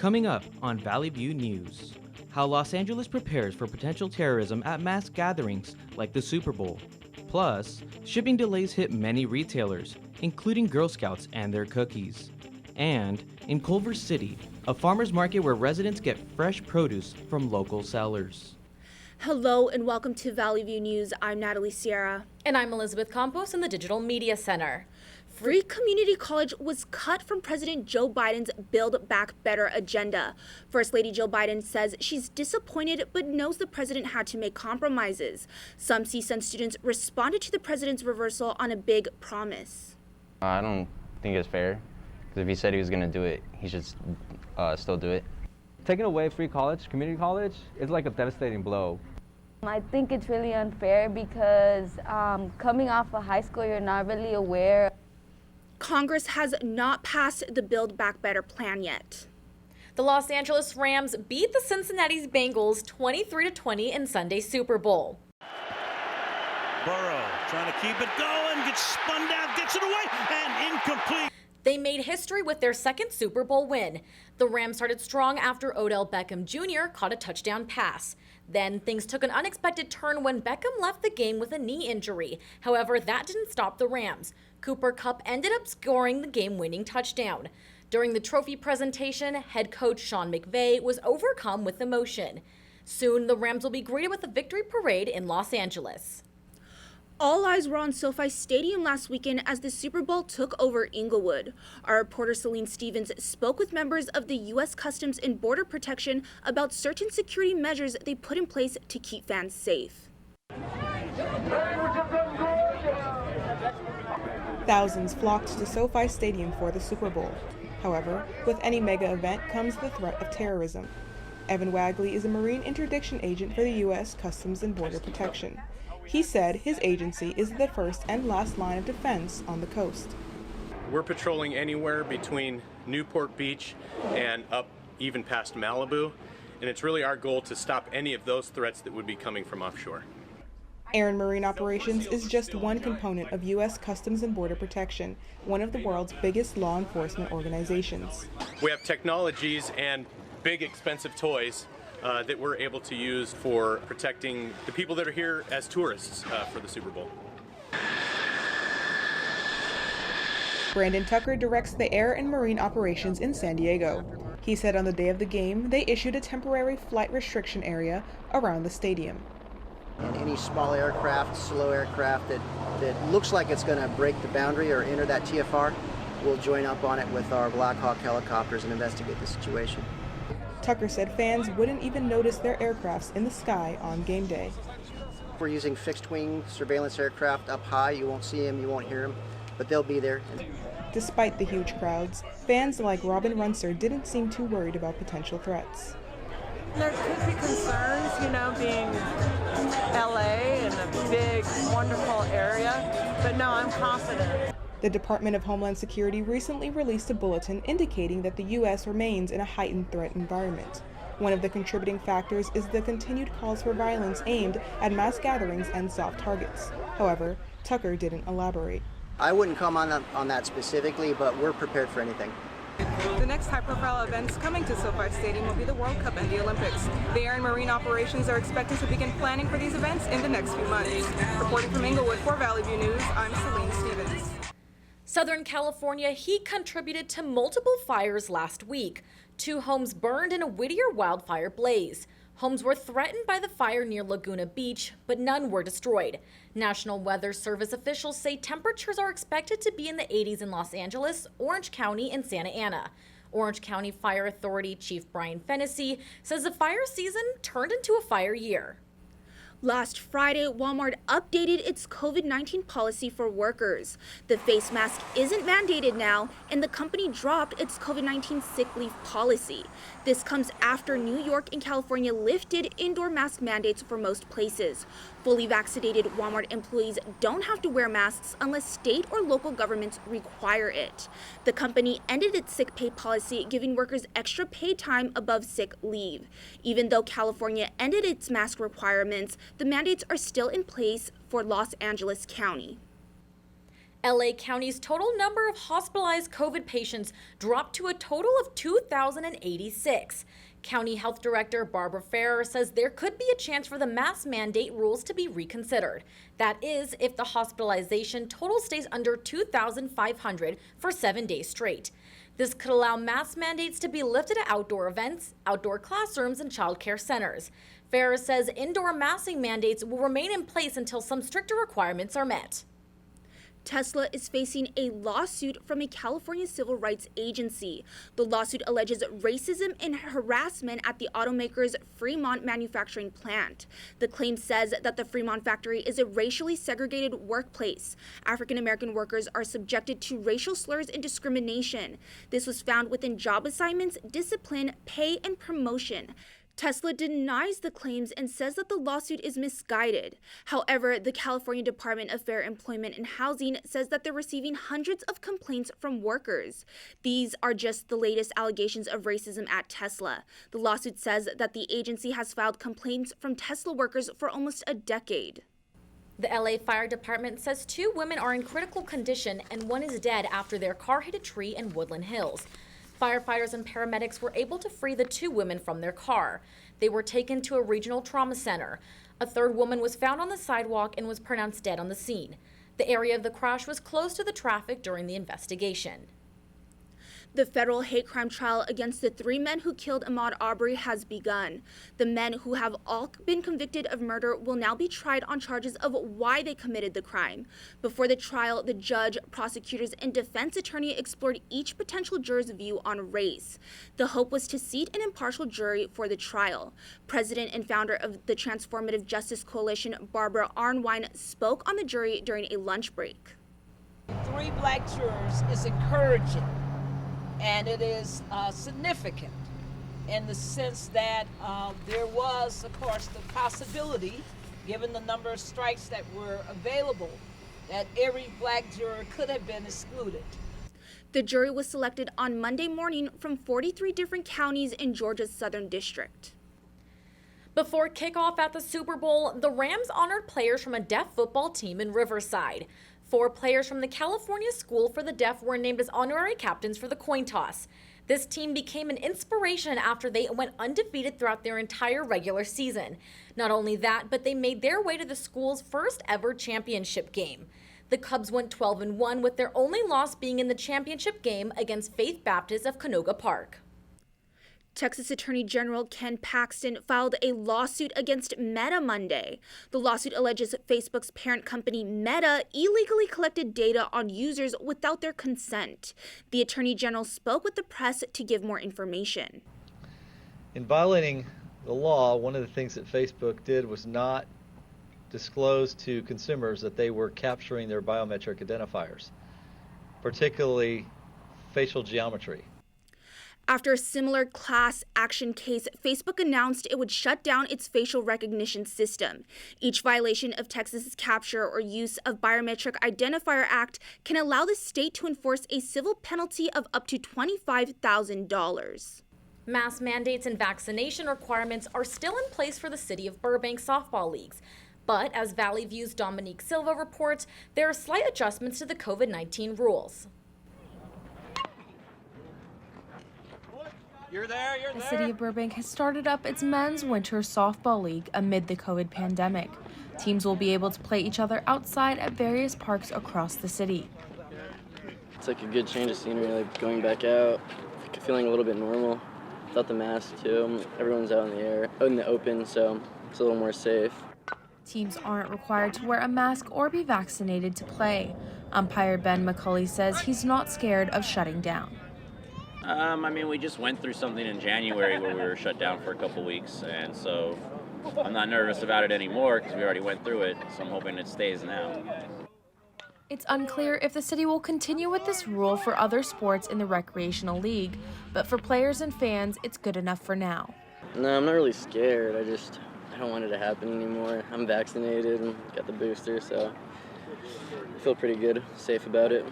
Coming up on Valley View News, how Los Angeles prepares for potential terrorism at mass gatherings like the Super Bowl. Plus, shipping delays hit many retailers, including Girl Scouts and their cookies. And in Culver City, a farmer's market where residents get fresh produce from local sellers. Hello and welcome to Valley View News. I'm Natalie Sierra. And I'm Elizabeth Campos in the Digital Media Center. Free community college was cut from President Joe Biden's Build Back Better agenda. First Lady Jill Biden says she's disappointed but knows the president had to make compromises. Some CSUN students responded to the president's reversal on a big promise. I don't think it's fair, because if he said he was going to do it, he should still do it. Taking away free college, community college, is like a devastating blow. I think it's really unfair because coming off of high school, you're not really aware. Congress has not passed the Build Back Better plan yet. The Los Angeles Rams beat the Cincinnati Bengals 23-20 in Sunday's Super Bowl. Burrow trying to keep it going, gets spun down, gets it away, and incomplete. They made history with their second Super Bowl win. The Rams started strong after Odell Beckham Jr. caught a touchdown pass. Then things took an unexpected turn when Beckham left the game with a knee injury. However, that didn't stop the Rams. Cooper Kupp ended up scoring the game-winning touchdown. During the trophy presentation, head coach Sean McVay was overcome with emotion. Soon, the Rams will be greeted with a victory parade in Los Angeles. All eyes were on SoFi Stadium last weekend as the Super Bowl took over Inglewood. Our reporter Salazar-Stevens spoke with members of the U.S. Customs and Border Protection about certain security measures they put in place to keep fans safe. Thousands flocked to SoFi Stadium for the Super Bowl. However, with any mega event comes the threat of terrorism. Evan Wagley is a Marine interdiction agent for the U.S. Customs and Border Protection. He said his agency is the first and last line of defense on the coast. We're patrolling anywhere between Newport Beach and up even past Malibu, and it's really our goal to stop any of those threats that would be coming from offshore. Air and Marine Operations is just one component of U.S. Customs and Border Protection, one of the world's biggest law enforcement organizations. We have technologies and big expensive toys that we're able to use for protecting the people that are here as tourists for the Super Bowl. Brandon Tucker directs the Air and Marine Operations in San Diego. He said on the day of the game, they issued a temporary flight restriction area around the stadium. And any small aircraft, slow aircraft that looks like it's going to break the boundary or enter that TFR, we'll join up on it with our Black Hawk helicopters and investigate the situation. Tucker said fans wouldn't even notice their aircrafts in the sky on game day. We're using fixed-wing surveillance aircraft up high. You won't see them, you won't hear them, but they'll be there. Despite the huge crowds, fans like Robin Runser didn't seem too worried about potential threats. There could be concerns, being LA and a big, wonderful area, but no, I'm confident. The Department of Homeland Security recently released a bulletin indicating that the U.S. remains in a heightened threat environment. One of the contributing factors is the continued calls for violence aimed at mass gatherings and soft targets. However, Tucker didn't elaborate. I wouldn't comment on that specifically, but we're prepared for anything. The next high-profile events coming to SoFi Stadium will be the World Cup and the Olympics. The Air and Marine Operations are expected to begin planning for these events in the next few months. Reporting from Inglewood for Valley View News, I'm Salazar-Stevens. Southern California heat contributed to multiple fires last week. 2 homes burned in a Whittier wildfire blaze. Homes were threatened by the fire near Laguna Beach, but none were destroyed. National Weather Service officials say temperatures are expected to be in the 80s in Los Angeles, Orange County, and Santa Ana. Orange County Fire Authority Chief Brian Fennessy says the fire season turned into a fire year. Last Friday, Walmart updated its COVID-19 policy for workers. The face mask isn't mandated now, and the company dropped its COVID-19 sick leave policy. This comes after New York and California lifted indoor mask mandates for most places. Fully vaccinated Walmart employees don't have to wear masks unless state or local governments require it. The company ended its sick pay policy, giving workers extra paid time above sick leave. Even though California ended its mask requirements, the mandates are still in place for Los Angeles County. LA County's total number of hospitalized COVID patients dropped to a total of 2,086. County Health Director Barbara Ferrer says there could be a chance for the mask mandate rules to be reconsidered. That is, if the hospitalization total stays under 2,500 for 7 days straight. This could allow mask mandates to be lifted at outdoor events, outdoor classrooms, and child care centers. Ferrer says indoor masking mandates will remain in place until some stricter requirements are met. Tesla is facing a lawsuit from a California civil rights agency. The lawsuit alleges racism and harassment at the automaker's Fremont manufacturing plant. The claim says that the Fremont factory is a racially segregated workplace. African American workers are subjected to racial slurs and discrimination. This was found within job assignments, discipline, pay, and promotion. Tesla denies the claims and says that the lawsuit is misguided. However, the California Department of Fair Employment and Housing says that they're receiving hundreds of complaints from workers. These are just the latest allegations of racism at Tesla. The lawsuit says that the agency has filed complaints from Tesla workers for almost a decade. The LA Fire Department says 2 women are in critical condition and 1 is dead after their car hit a tree in Woodland Hills. Firefighters and paramedics were able to free the 2 women from their car. They were taken to a regional trauma center. A 3rd woman was found on the sidewalk and was pronounced dead on the scene. The area of the crash was closed to the traffic during the investigation. The federal hate crime trial against the 3 men who killed Ahmad Aubry has begun. The men, who have all been convicted of murder, will now be tried on charges of why they committed the crime. Before the trial, the judge, prosecutors, and defense attorney explored each potential juror's view on race. The hope was to seat an impartial jury for the trial. President and founder of the Transformative Justice Coalition, Barbara Arnwine, spoke on the jury during a lunch break. 3 black jurors is encouraging. And it is significant in the sense that there was, of course, the possibility, given the number of strikes that were available, that every black juror could have been excluded. The jury was selected on Monday morning from 43 different counties in Georgia's Southern District. Before kickoff at the Super Bowl, the Rams honored players from a deaf football team in Riverside. 4 players from the California School for the Deaf were named as honorary captains for the coin toss. This team became an inspiration after they went undefeated throughout their entire regular season. Not only that, but they made their way to the school's first ever championship game. The Cubs went 12-1, with their only loss being in the championship game against Faith Baptist of Canoga Park. Texas Attorney General Ken Paxton filed a lawsuit against Meta Monday. The lawsuit alleges Facebook's parent company Meta illegally collected data on users without their consent. The Attorney General spoke with the press to give more information. In violating the law, one of the things that Facebook did was not disclose to consumers that they were capturing their biometric identifiers, particularly facial geometry. After a similar class action case, Facebook announced it would shut down its facial recognition system. Each violation of Texas's Capture or Use of Biometric Identifier Act can allow the state to enforce a civil penalty of up to $25,000. Mask mandates and vaccination requirements are still in place for the City of Burbank softball leagues. But as Valley View's Dominique Silva reports, there are slight adjustments to the COVID-19 rules. The City of Burbank has started up its men's winter softball league amid the COVID pandemic. Teams will be able to play each other outside at various parks across the city. It's like a good change of scenery, like going back out, feeling a little bit normal. Without the mask too, everyone's out in the air, out in the open, so it's a little more safe. Teams aren't required to wear a mask or be vaccinated to play. Umpire Ben McCulley says he's not scared of shutting down. I mean, we just went through something in January where we were shut down for a couple weeks, and so I'm not nervous about it anymore because we already went through it, so I'm hoping it stays now. It's unclear if the city will continue with this rule for other sports in the recreational league, but for players and fans, it's good enough for now. No, I'm not really scared. I don't want it to happen anymore. I'm vaccinated and got the booster, so I feel pretty good, safe about it.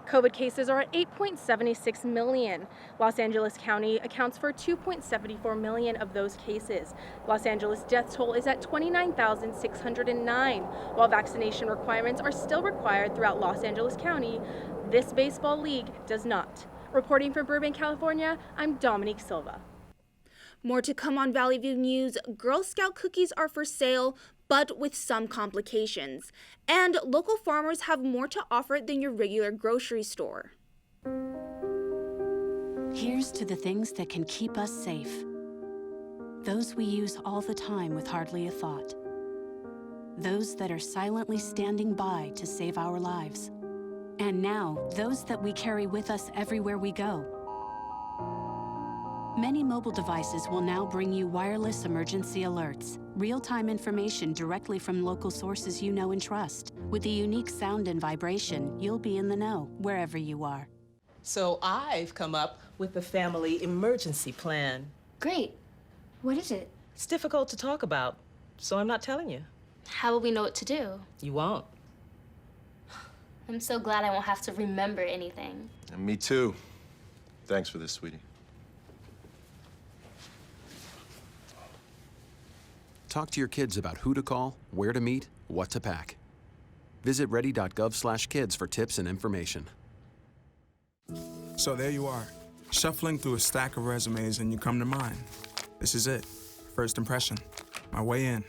COVID cases are at 8.76 million. Los Angeles County accounts for 2.74 million of those cases. Los Angeles death toll is at 29,609. While vaccination requirements are still required throughout Los Angeles County, this baseball league does not. Reporting from Burbank, California, I'm Dominique Silva. More to come on Valley View News. Girl Scout cookies are for sale, but with some complications. And local farmers have more to offer than your regular grocery store. Here's to the things that can keep us safe. Those we use all the time with hardly a thought. Those that are silently standing by to save our lives. And now, those that we carry with us everywhere we go. Many mobile devices will now bring you wireless emergency alerts, real-time information directly from local sources you know and trust. With the unique sound and vibration, you'll be in the know wherever you are. So I've come up with the family emergency plan. Great. What is it? It's difficult to talk about, so I'm not telling you. How will we know what to do? You won't. I'm so glad I won't have to remember anything. And me too. Thanks for this, sweetie. Talk to your kids about who to call, where to meet, what to pack. Visit ready.gov/kids for tips and information. So there you are, shuffling through a stack of resumes and you come to mine. This is it, first impression, my way in.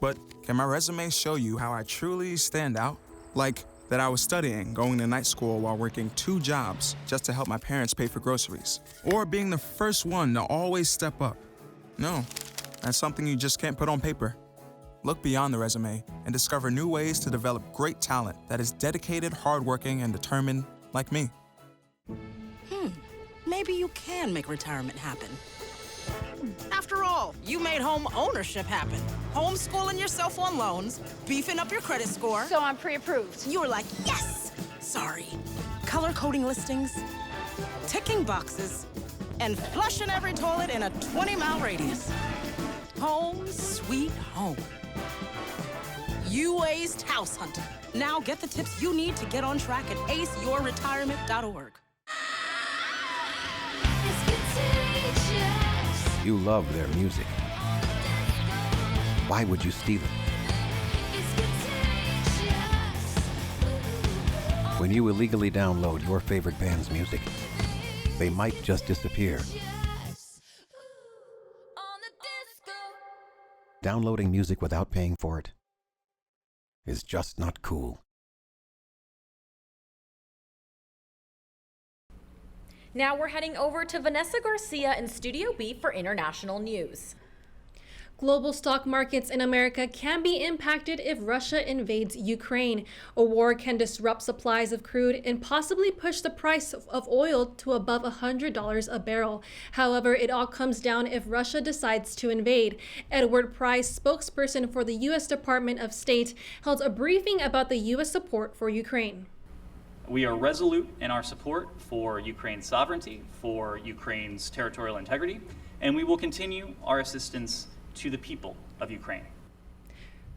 But can my resume show you how I truly stand out? Like that I was studying, going to night school while working 2 jobs just to help my parents pay for groceries. Or being the first one to always step up. No. That's something you just can't put on paper. Look beyond the resume and discover new ways to develop great talent that is dedicated, hardworking, and determined like me. Maybe you can make retirement happen. After all, you made home ownership happen. Homeschooling yourself on loans, beefing up your credit score. So I'm pre-approved. You were like, yes! Sorry. Color coding listings, ticking boxes, and flushing every toilet in a 20-mile radius. Home sweet home. You aced house hunting. Now get the tips you need to get on track at aceyourretirement.org. You love their music. Why would you steal it? When you illegally download your favorite band's music, they might just disappear. Downloading music without paying for it is just not cool. Now we're heading over to Vanessa Garcia in Studio B for international news. Global stock markets in America can be impacted if Russia invades Ukraine. A war can disrupt supplies of crude and possibly push the price of oil to above $100 a barrel. However, it all comes down if Russia decides to invade. Edward Price, spokesperson for the U.S. Department of State, held a briefing about the U.S. support for Ukraine. We are resolute in our support for Ukraine's sovereignty, for Ukraine's territorial integrity, and we will continue our assistance to the people of Ukraine.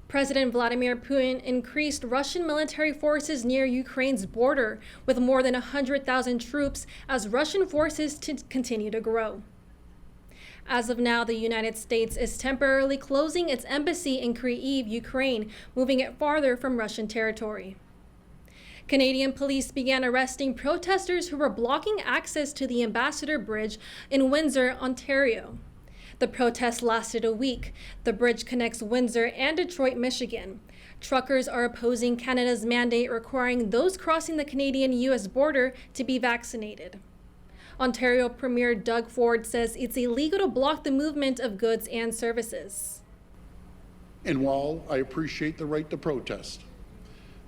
President Vladimir Putin increased Russian military forces near Ukraine's border with more than 100,000 troops as Russian forces continue to grow. As of now, the United States is temporarily closing its embassy in Kyiv, Ukraine, moving it farther from Russian territory. Canadian police began arresting protesters who were blocking access to the Ambassador Bridge in Windsor, Ontario. The protest lasted a week. The bridge connects Windsor and Detroit, Michigan. Truckers are opposing Canada's mandate requiring those crossing the Canadian-U.S. border to be vaccinated. Ontario Premier Doug Ford says it's illegal to block the movement of goods and services. And while I appreciate the right to protest,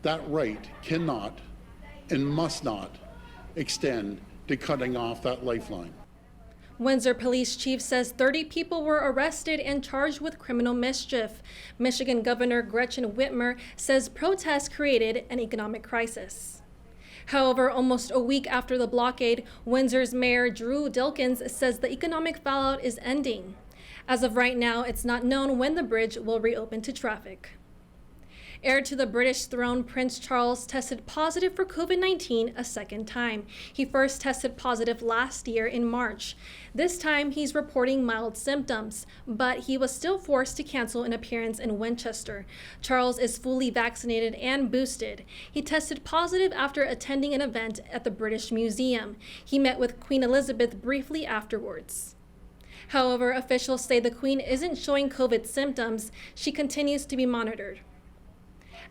that right cannot and must not extend to cutting off that lifeline. Windsor Police Chief says 30 people were arrested and charged with criminal mischief. Michigan Governor Gretchen Whitmer says protests created an economic crisis. However, almost a week after the blockade, Windsor's Mayor Drew Dilkins says the economic fallout is ending. As of right now, it's not known when the bridge will reopen to traffic. Heir to the British throne, Prince Charles tested positive for COVID-19 a second time. He first tested positive last year in March. This time, he's reporting mild symptoms, but he was still forced to cancel an appearance in Winchester. Charles is fully vaccinated and boosted. He tested positive after attending an event at the British Museum. He met with Queen Elizabeth briefly afterwards. However, officials say the Queen isn't showing COVID symptoms. She continues to be monitored.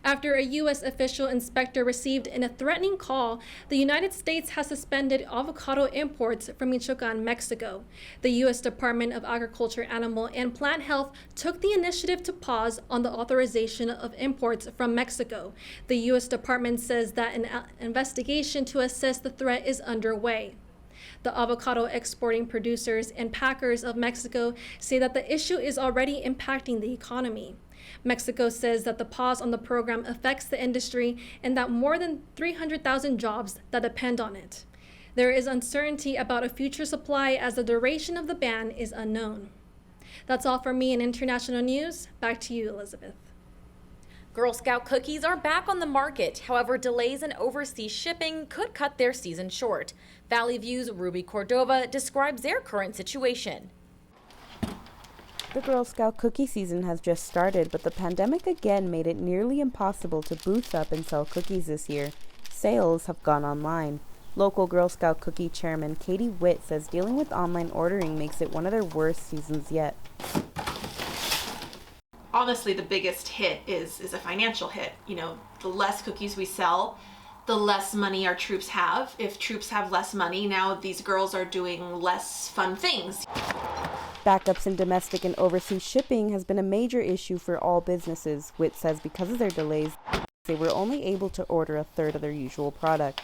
After a U.S. official inspector received a threatening call, the United States has suspended avocado imports from Michoacan, Mexico. The U.S. Department of Agriculture, Animal, and Plant Health took the initiative to pause on the authorization of imports from Mexico. The U.S. Department says that an investigation to assess the threat is underway. The avocado exporting producers and packers of Mexico say that the issue is already impacting the economy. Mexico says that the pause on the program affects the industry and that more than 300,000 jobs that depend on it. There is uncertainty about a future supply as the duration of the ban is unknown. That's all for me in international news. Back to you, Elizabeth. Girl Scout cookies are back on the market. However, delays in overseas shipping could cut their season short. Valley View's Ruby Cordova describes their current situation. The Girl Scout cookie season has just started, but the pandemic again made it nearly impossible to boost up and sell cookies this year. Sales have gone online. Local Girl Scout cookie chairman Katie Witt says dealing with online ordering makes it one of their worst seasons yet. Honestly, the biggest hit is a financial hit. You know, the less cookies we sell, the less money our troops have. If troops have less money, now these girls are doing less fun things. Backups in domestic and overseas shipping has been a major issue for all businesses. Witt says because of their delays, they were only able to order a third of their usual product.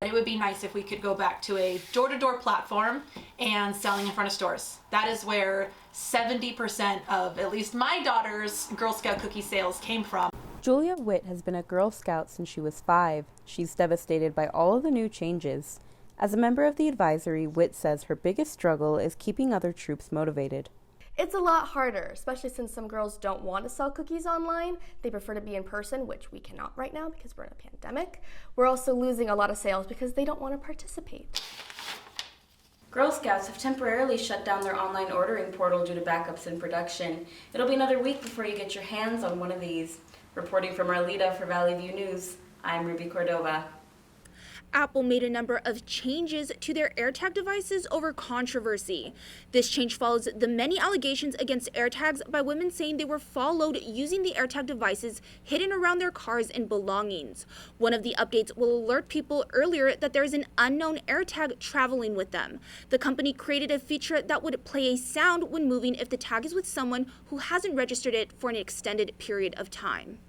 It would be nice if we could go back to a door-to-door platform and selling in front of stores. That is where 70% of at least my daughter's Girl Scout cookie sales came from. Julia Witt has been a Girl Scout since she was 5. She's devastated by all of the new changes. As a member of the advisory, Witt says her biggest struggle is keeping other troops motivated. It's a lot harder, especially since some girls don't want to sell cookies online. They prefer to be in person, which we cannot right now because we're in a pandemic. We're also losing a lot of sales because they don't want to participate. Girl Scouts have temporarily shut down their online ordering portal due to backups in production. It'll be another week before you get your hands on one of these. Reporting from Arleta for Valley View News, I'm Ruby Cordova. Apple made a number of changes to their AirTag devices over controversy. This change follows the many allegations against AirTags by women saying they were followed using the AirTag devices hidden around their cars and belongings. One of the updates will alert people earlier that there is an unknown AirTag traveling with them. The company created a feature that would play a sound when moving if the tag is with someone who hasn't registered it for an extended period of time.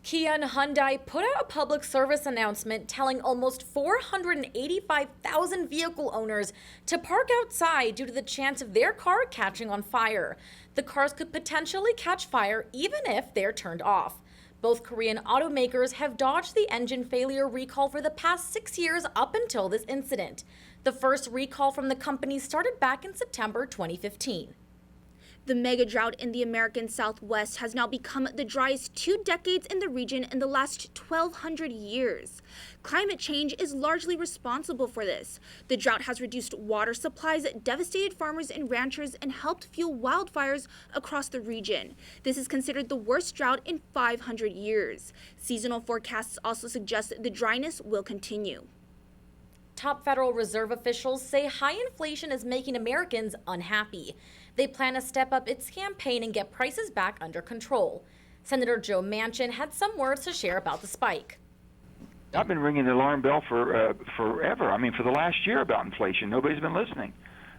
Kia and Hyundai put out a public service announcement telling almost 485,000 vehicle owners to park outside due to the chance of their car catching on fire. The cars could potentially catch fire even if they're turned off. Both Korean automakers have dodged the engine failure recall for the past 6 years up until this incident. The first recall from the company started back in September 2015. The mega drought in the American Southwest has now become the driest 2 decades in the region in the last 1,200 years. Climate change is largely responsible for this. The drought has reduced water supplies, devastated farmers and ranchers, and helped fuel wildfires across the region. This is considered the worst drought in 500 years. Seasonal forecasts also suggest the dryness will continue. Top Federal Reserve officials say high inflation is making Americans unhappy. They plan to step up its campaign and get prices back under control. Senator Joe Manchin had some words to share about the spike. I've been ringing the alarm bell for forever. I mean, for the last year about inflation. Nobody's been listening.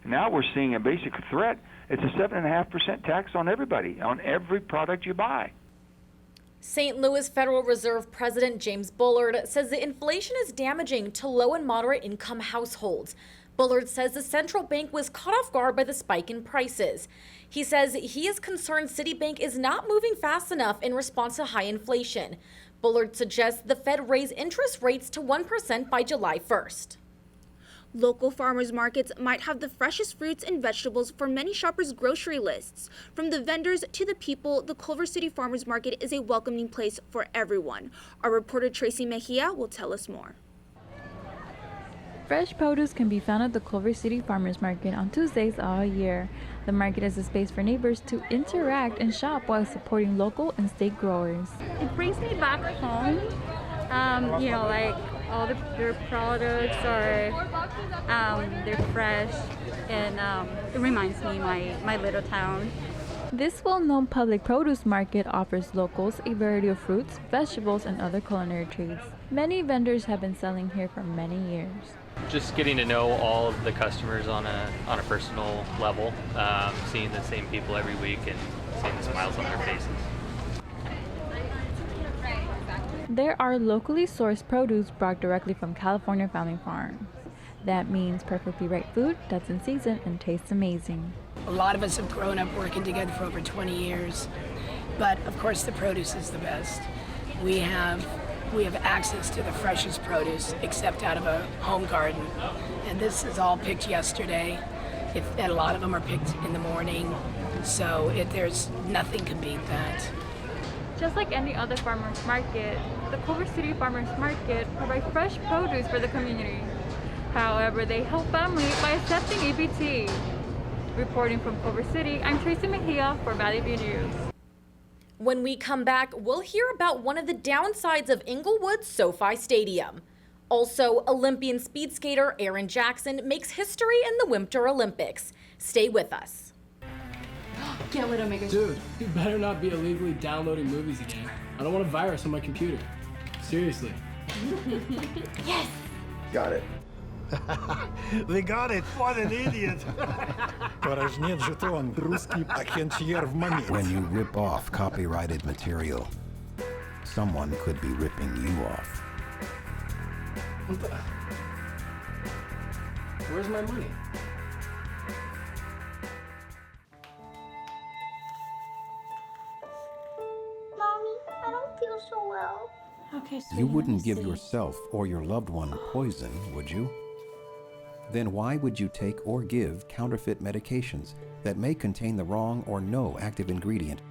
Now we're seeing a basic threat. It's a 7.5% tax on everybody, on every product you buy. St. Louis Federal Reserve President James Bullard says the inflation is damaging to low and moderate income households. Bullard says the central bank was caught off guard by the spike in prices. He says he is concerned Citibank is not moving fast enough in response to high inflation. Bullard suggests the Fed raise interest rates to 1% by July 1st. Local farmers markets might have the freshest fruits and vegetables for many shoppers' grocery lists. From the vendors to the people, the Culver City Farmers Market is a welcoming place for everyone. Our reporter Tracy Mejia will tell us more. Fresh produce can be found at the Culver City Farmers Market on Tuesdays all year. The market is a space for neighbors to interact and shop while supporting local and state growers. It brings me back home. Like all their products are they're fresh, and it reminds me my little town. This well-known public produce market offers locals a variety of fruits, vegetables, and other culinary treats. Many vendors have been selling here for many years. Just getting to know all of the customers on a personal level, seeing the same people every week and seeing the smiles on their faces. There are locally sourced produce brought directly from California family farms. That means perfectly ripe food that's in season and tastes amazing. A lot of us have grown up working together for over 20 years, but of course the produce is the best. We have access to the freshest produce, except out of a home garden. And this is all picked yesterday, and a lot of them are picked in the morning, so there's nothing can beat that. Just like any other farmers market, the Culver City Farmers Market provides fresh produce for the community. However, they help families by accepting EBT. Reporting from Culver City, I'm Tracy Mejia for Valley View News. When we come back, we'll hear about one of the downsides of Inglewood's SoFi Stadium. Also, Olympian speed skater Aaron Jackson makes history in the Winter Olympics. Stay with us. Can't let him make it. Dude, you better not be illegally downloading movies again. I don't want a virus on my computer. Seriously. Yes! Got it. They got it. What an idiot. When you rip off copyrighted material, someone could be ripping you off. What the? Where's my money? Mommy, I don't feel so well. Okay, so You wouldn't give yourself or your loved one poison, would you? Then why would you take or give counterfeit medications that may contain the wrong or no active ingredient?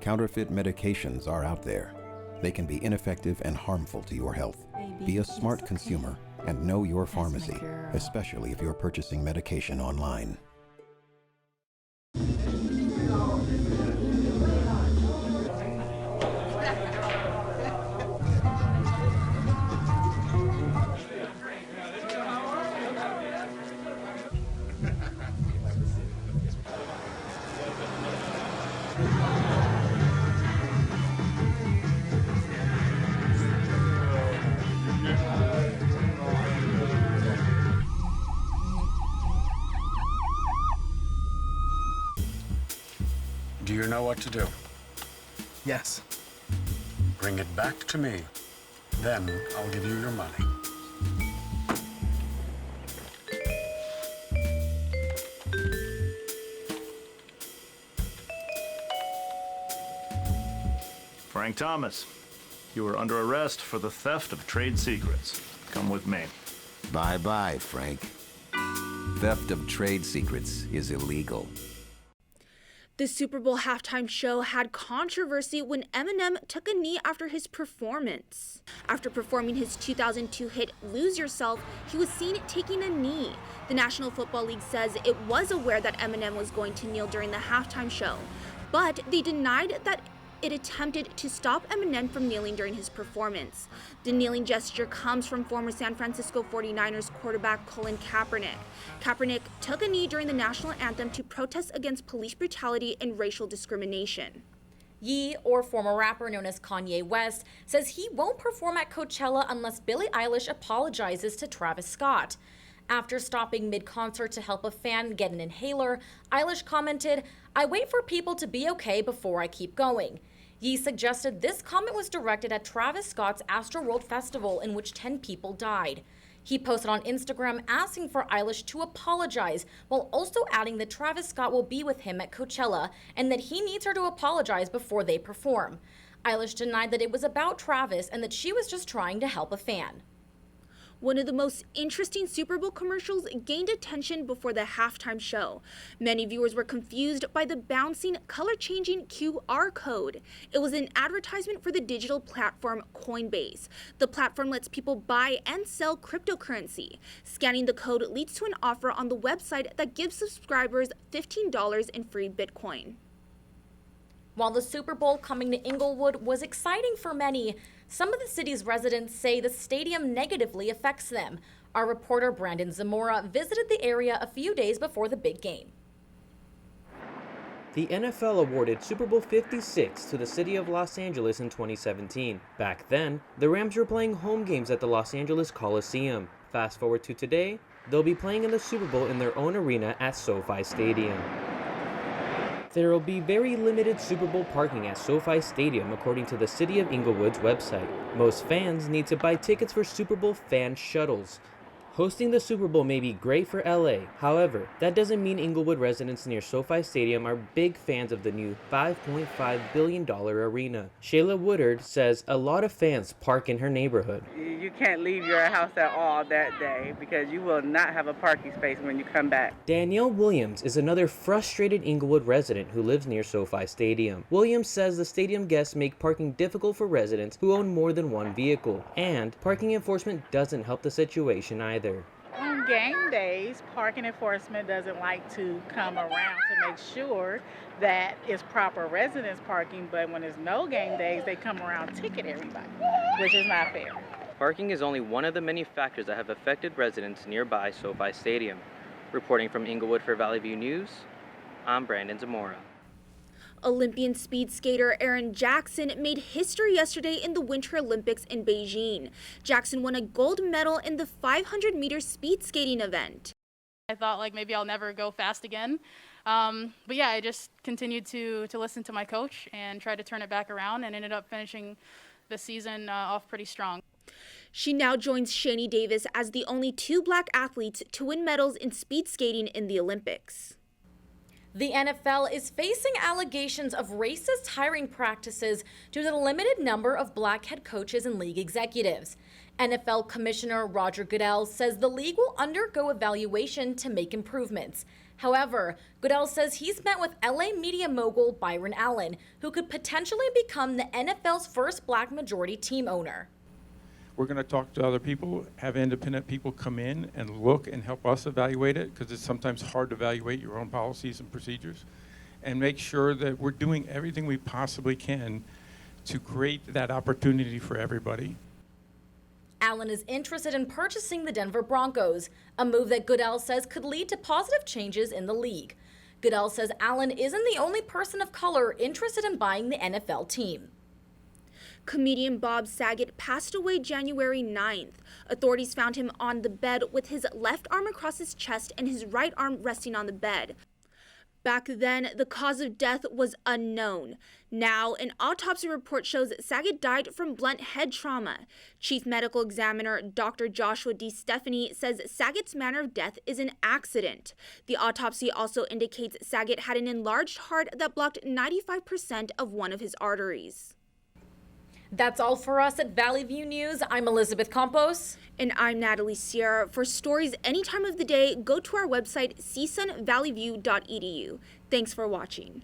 Counterfeit medications are out there. They can be ineffective and harmful to your health. Be a smart consumer and know your pharmacy, especially if you're purchasing medication online. Do you know what to do? Yes. Bring it back to me. Then I'll give you your money. Frank Thomas, you are under arrest for the theft of trade secrets. Come with me. Bye-bye, Frank. Theft of trade secrets is illegal. The Super Bowl halftime show had controversy when Eminem took a knee after his performance. After performing his 2002 hit Lose Yourself, he was seen taking a knee. The National Football League says it was aware that Eminem was going to kneel during the halftime show, but they denied that it attempted to stop Eminem from kneeling during his performance. The kneeling gesture comes from former San Francisco 49ers quarterback Colin Kaepernick. Kaepernick took a knee during the national anthem to protest against police brutality and racial discrimination. Ye, or former rapper known as Kanye West, says he won't perform at Coachella unless Billie Eilish apologizes to Travis Scott. After stopping mid-concert to help a fan get an inhaler, Eilish commented, "I wait for people to be okay before I keep going." Ye suggested this comment was directed at Travis Scott's Astroworld Festival, in which 10 people died. He posted on Instagram asking for Eilish to apologize, while also adding that Travis Scott will be with him at Coachella and that he needs her to apologize before they perform. Eilish denied that it was about Travis and that she was just trying to help a fan. One of the most interesting Super Bowl commercials gained attention before the halftime show. Many viewers were confused by the bouncing, color-changing QR code. It was an advertisement for the digital platform Coinbase. The platform lets people buy and sell cryptocurrency. Scanning the code leads to an offer on the website that gives subscribers $15 in free Bitcoin. While the Super Bowl coming to Inglewood was exciting for many, some of the city's residents say the stadium negatively affects them. Our reporter Brandon Zamora visited the area a few days before the big game. The NFL awarded Super Bowl 56 to the city of Los Angeles in 2017. Back then, the Rams were playing home games at the Los Angeles Coliseum. Fast forward to today, they'll be playing in the Super Bowl in their own arena at SoFi Stadium. There will be very limited Super Bowl parking at SoFi Stadium, according to the City of Inglewood's website. Most fans need to buy tickets for Super Bowl fan shuttles. Hosting the Super Bowl may be great for LA. However, that doesn't mean Inglewood residents near SoFi Stadium are big fans of the new $5.5 billion arena. Shayla Woodard says a lot of fans park in her neighborhood. You can't leave your house at all that day because you will not have a parking space when you come back. Danielle Williams is another frustrated Inglewood resident who lives near SoFi Stadium. Williams says the stadium guests make parking difficult for residents who own more than one vehicle, and parking enforcement doesn't help the situation either. On game days, parking enforcement doesn't like to come around to make sure that it's proper residence parking, but when there's no game days, they come around and ticket everybody, which is not fair. Parking is only one of the many factors that have affected residents nearby SoFi Stadium. Reporting from Inglewood for Valley View News, I'm Brandon Zamora. Olympian speed skater Aaron Jackson made history yesterday in the Winter Olympics in Beijing. Jackson won a gold medal in the 500-meter speed skating event. I thought like maybe I'll never go fast again. But yeah, I just continued to listen to my coach and try to turn it back around and ended up finishing the season off pretty strong. She now joins Shani Davis as the only two black athletes to win medals in speed skating in the Olympics. The NFL is facing allegations of racist hiring practices due to the limited number of black head coaches and league executives. NFL Commissioner Roger Goodell says the league will undergo evaluation to make improvements. However, Goodell says he's met with LA media mogul Byron Allen, who could potentially become the NFL's first black majority team owner. We're going to talk to other people, have independent people come in and look and help us evaluate it, because it's sometimes hard to evaluate your own policies and procedures, and make sure that we're doing everything we possibly can to create that opportunity for everybody. Allen is interested in purchasing the Denver Broncos, a move that Goodell says could lead to positive changes in the league. Goodell says Allen isn't the only person of color interested in buying the NFL team. Comedian Bob Saget passed away January 9th. Authorities found him on the bed with his left arm across his chest and his right arm resting on the bed. Back then, the cause of death was unknown. Now, an autopsy report shows Saget died from blunt head trauma. Chief Medical Examiner Dr. Joshua D. Stephanie says Saget's manner of death is an accident. The autopsy also indicates Saget had an enlarged heart that blocked 95% of one of his arteries. That's all for us at Valley View News. I'm Elizabeth Campos. And I'm Natalie Sierra. For stories any time of the day, go to our website, csunvalleyview.edu. Thanks for watching.